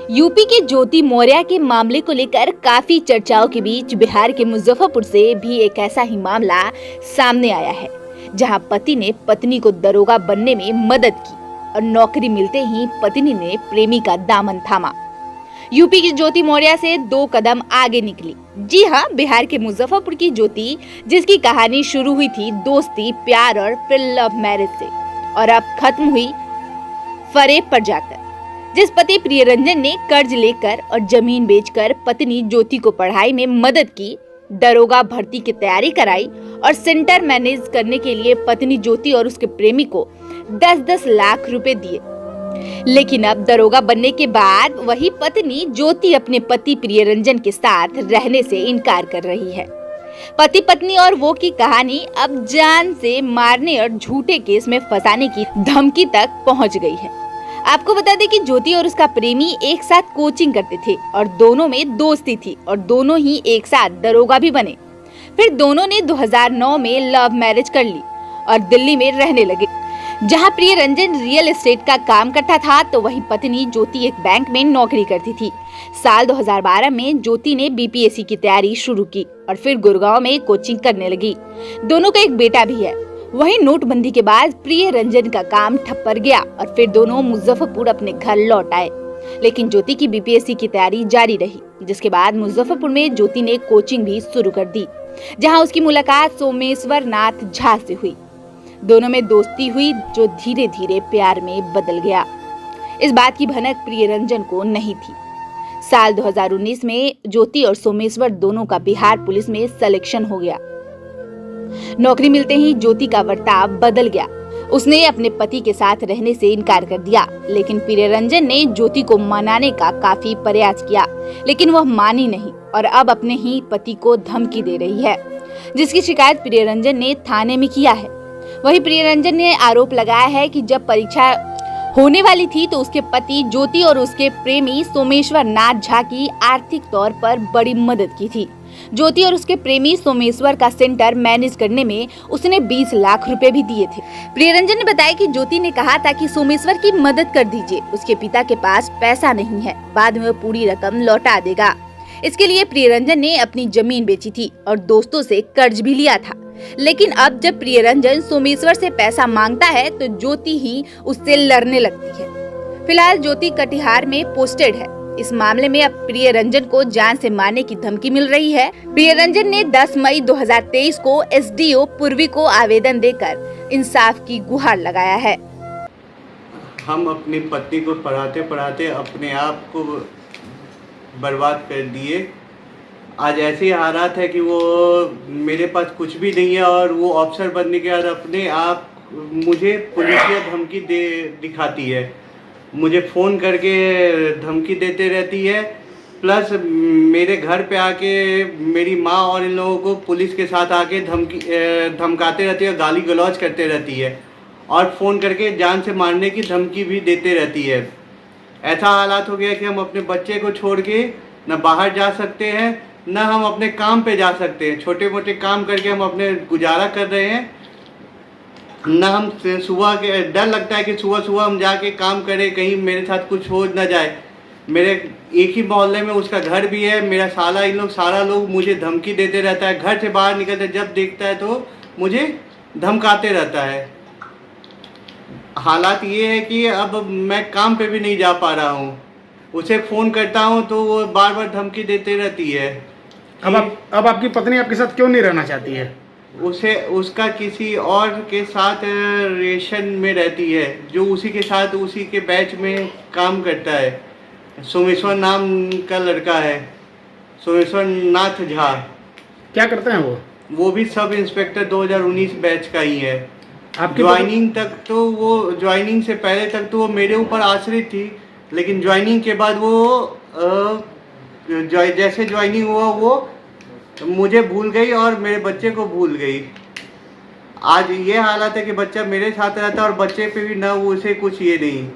UP के ज्योति मौर्य के मामले को लेकर काफी चर्चाओं के बीच बिहार के मुजफ्फरपुर से भी एक ऐसा ही मामला सामने आया है, जहां पति ने पत्नी को दरोगा बनने में मदद की और नौकरी मिलते ही पत्नी ने प्रेमी का दामन थामा। यूपी की ज्योति मौर्य से 2 कदम आगे निकली। जी हाँ, बिहार के मुजफ्फरपुर की ज्योति, जिसकी कहानी शुरू हुई थी दोस्ती, प्यार और फिर लव मैरिज से, और अब खत्म हुई फरेब पर जाकर। जिस पति प्रियरंजन ने कर्ज लेकर और जमीन बेचकर पत्नी ज्योति को पढ़ाई में मदद की, दरोगा भर्ती की तैयारी कराई और सेंटर मैनेज करने के लिए पत्नी ज्योति और उसके प्रेमी को 10-10 लाख रुपए दिए। लेकिन अब दरोगा बनने के बाद वही पत्नी ज्योति अपने पति प्रियरंजन के साथ रहने से इनकार कर रही है। पति पत्नी और वो की कहानी अब जान से मारने और झूठे केस में फंसाने की धमकी तक पहुंच गई है। आपको बता दें कि ज्योति और उसका प्रेमी एक साथ कोचिंग करते थे और दोनों में दोस्ती थी और दोनों ही एक साथ दरोगा भी बने। फिर दोनों ने 2009 में लव मैरिज कर ली और दिल्ली में रहने लगे, जहां प्रियरंजन रियल एस्टेट का काम करता था तो वही पत्नी ज्योति एक बैंक में नौकरी करती थी। साल 2012 में ज्योति ने बीपीएससी की तैयारी शुरू की और फिर गुड़गांव में कोचिंग करने लगी। दोनों का एक बेटा भी है। वहीं नोटबंदी के बाद प्रियरंजन का काम ठप पड़ गया और फिर दोनों मुजफ्फरपुर अपने घर लौट आए। लेकिन ज्योति की बीपीएससी की तैयारी जारी रही, जिसके बाद मुजफ्फरपुर में ज्योति ने कोचिंग भी शुरू कर दी, जहां उसकी मुलाकात सोमेश्वर नाथ झा से हुई। दोनों में दोस्ती हुई, जो धीरे धीरे प्यार में बदल गया। इस बात की भनक प्रियरंजन को नहीं थी। साल 2019 में ज्योति और सोमेश्वर दोनों का बिहार पुलिस में सिलेक्शन हो गया। नौकरी मिलते ही ज्योति का बर्ताव बदल गया। उसने अपने पति के साथ रहने से इनकार कर दिया, लेकिन प्रियरंजन ने ज्योति को मनाने का काफी प्रयास किया, लेकिन वह मानी नहीं और अब अपने ही पति को धमकी दे रही है, जिसकी शिकायत प्रियरंजन ने थाने में किया है। वहीं प्रियरंजन ने आरोप लगाया है कि जब परीक्षा होने वाली थी तो उसके पति ज्योति और उसके प्रेमी सोमेश्वर नाथ झा की आर्थिक तौर पर बड़ी मदद की थी। ज्योति और उसके प्रेमी सोमेश्वर का सेंटर मैनेज करने में उसने 20 लाख रुपए भी दिए थे। प्रियरंजन ने बताया कि ज्योति ने कहा था कि सोमेश्वर की मदद कर दीजिए, उसके पिता के पास पैसा नहीं है, बाद में वो पूरी रकम लौटा देगा। इसके लिए प्रियरंजन ने अपनी जमीन बेची थी और दोस्तों से कर्ज भी लिया था। लेकिन अब जब प्रियरंजन सोमेश्वर से पैसा मांगता है तो ज्योति ही उससे लड़ने लगती है। फिलहाल ज्योति कटिहार में पोस्टेड है। इस मामले में अब प्रियरंजन को जान से मारने की धमकी मिल रही है। प्रियरंजन ने 10 मई 2023 को एसडीओ पूर्वी को आवेदन देकर इंसाफ की गुहार लगाया है। हम अपनी पत्नी को पढ़ाते पढ़ाते अपने आप को बर्बाद कर दिए। आज ऐसे हालात है कि वो मेरे पास कुछ भी नहीं है और वो अफसर बनने के बाद अपने आप मुझे पुलिसिया धमकी दिखाती है, मुझे फ़ोन करके धमकी देते रहती है। प्लस मेरे घर पे आके मेरी माँ और इन लोगों को पुलिस के साथ आके धमकाते रहती है, गाली गलौज करते रहती है और फ़ोन करके जान से मारने की धमकी भी देते रहती है। ऐसा हालात हो गया कि हम अपने बच्चे को छोड़ के न बाहर जा सकते हैं, न हम अपने काम पे जा सकते हैं। छोटे मोटे काम करके हम अपने गुजारा कर रहे हैं। न हम सुबह के डर लगता है कि सुबह हम जाके काम करें, कहीं मेरे साथ कुछ हो न जाए। मेरे एक ही मोहल्ले में उसका घर भी है। मेरा साला इन लोग सारा लोग मुझे धमकी देते रहता है। घर से बाहर निकलते जब देखता है तो मुझे धमकाते रहता है। हालात ये है कि अब मैं काम पे भी नहीं जा पा रहा हूँ। उसे फ़ोन करता हूँ तो वो बार बार धमकी देते रहती है। अब आपकी पत्नी आपके साथ क्यों नहीं रहना चाहती है? उसे उसका किसी और के साथ रिलेशन में रहती है, जो उसी के साथ उसी के बैच में काम करता है। सोमेश्वर नाम का लड़का है, सोमेश्वर नाथ झा। क्या करते हैं वो? वो भी सब इंस्पेक्टर 2019 बैच का ही है। आपकी ज्वाइनिंग तक तो वो, ज्वाइनिंग से पहले तक तो वो मेरे ऊपर आश्रित थी, लेकिन ज्वाइनिंग के बाद वो जैसे ज्वाइनिंग हुआ वो मुझे भूल गई और मेरे बच्चे को भूल गई। आज ये हालत है कि बच्चा मेरे साथ रहता है और बच्चे पे भी ना उसे कुछ ये नहीं।